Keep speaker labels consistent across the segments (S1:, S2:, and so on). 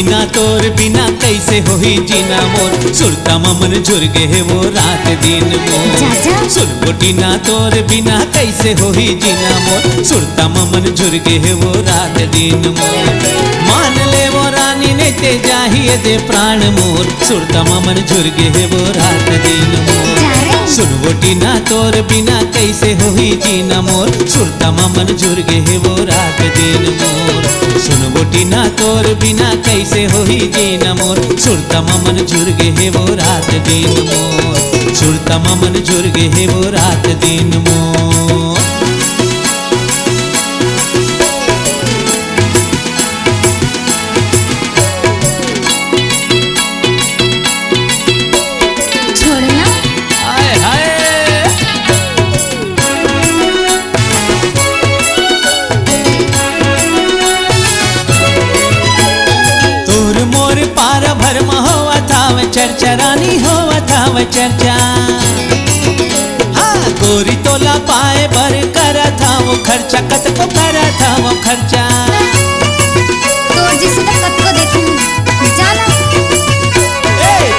S1: ना तोर बिना कैसे होही जीना मोर सुरता मन झुरगे है वो रात दिन मोर सुरबोटी ना तोर बिना कैसे होही जीना मोर सुरता मन झुरगे है वो रात दिन मोर मान ले वो रानी ने ते जाहिए दे प्राण मोर सुरता मन झुरगे है वो रात दिन मोर सुरबोटी ना तोर बिना कैसे होही जीना मोर सुरता मन झुरगे है वो रात दिन मोर सुनबोटी ना तोर बिना कैसे होही जीना मोर सुरता मन झुरगे है वो रात दिन मोर सुरता मन झुरगे है वो रात दिन मोर चर्चा रानी होवा था वह चर्चा हाँ गोरी तोला पाए भर करा था वो खर्चा कत को करा था वो खर्चा
S2: तो जिसे तक कत को देखूं जाना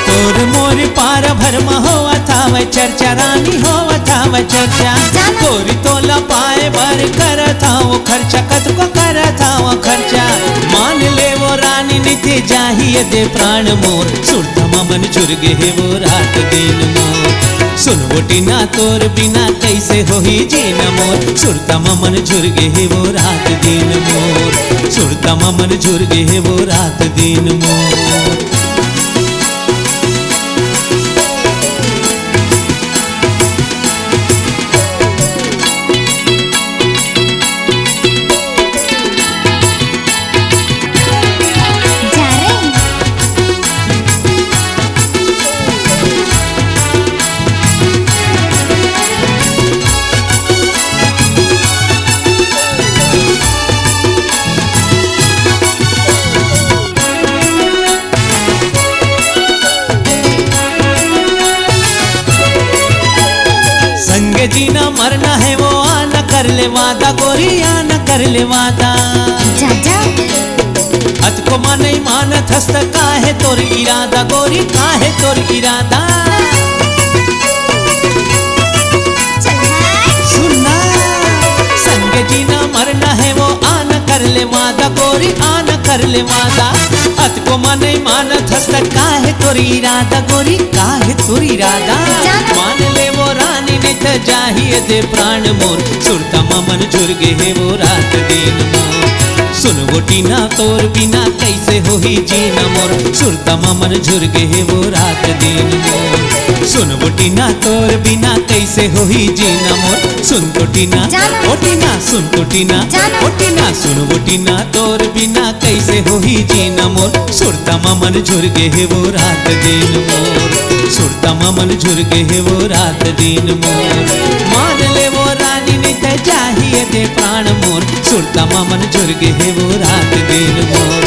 S1: तोर मोर पार भर में होवा था वह चर्चा रानी होवा था वह चर्चा गोरी तोला पाए भर करा था वो खर्चा कत को करा था वो खर्चा मान ले वो रानी निधि जाहिए दे प्राण मोर सुरता मन झुरगे है वो रात दिन मोर सुनबोटी ना तोर बिना कैसे होही जीना मोर सुरता मन झुरगे है वो रात दिन मोर सुरता मन झुरगे है वो रात दिन मोर जीना मरना है वो आना कर ले वादा गोरी आना कर ले वादा अत को मन नहीं मानत हस्त का है तोर इरादा गोरी का है तोर इरादा सुनना संग जीना मरना है वो आना कर ले वादा गोरी आना कर ले वादा अत को मन नहीं मानत हस्त का है तोर इरादा गोरी का है तोर इरादा मान ले वो रानी ने त जाहिए दे प्राण मोर सुरता मन झुरगे है वो रात दिन मोर सुनबोटी ना तोर बिना कैसे होही जीना मोर सुरता मन झुरगे है वो रात दिन मोर सुनबोटी ना तोर बिना कैसे होही जीना मोर सुनबोटी ना ओटी ना सुनबोटी ना ओटी ना सुनबोटी ना तोर बिना कैसे होही जीना मोर सुरता मन झुरगे है वो रात दिन मोर सुरता मन झुरगे है वो रात दिन मोर मान ले वो रानी ने त जाहिए दे प्राण मोर सुरता मन झुरगे है वो रात दिन मोर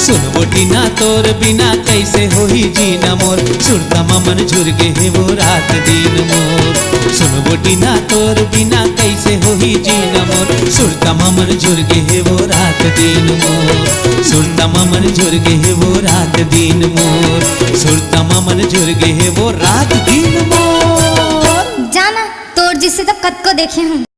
S1: सुनबोटी ना तोर बिना कैसे होही जीना मोर सुरता मन झुरगे है वो रात दिन मोर सुनबोटी ना तोर बिना कैसे होही जीना मोर सुरता मन झुरगे है वो रात दिन मोर सुरता मन झुरगे है वो रात दिन मोर सुरता मन झुरगे है वो रात दिन मोर
S2: जाना तोर जिससे तक कत को देखे हूँ।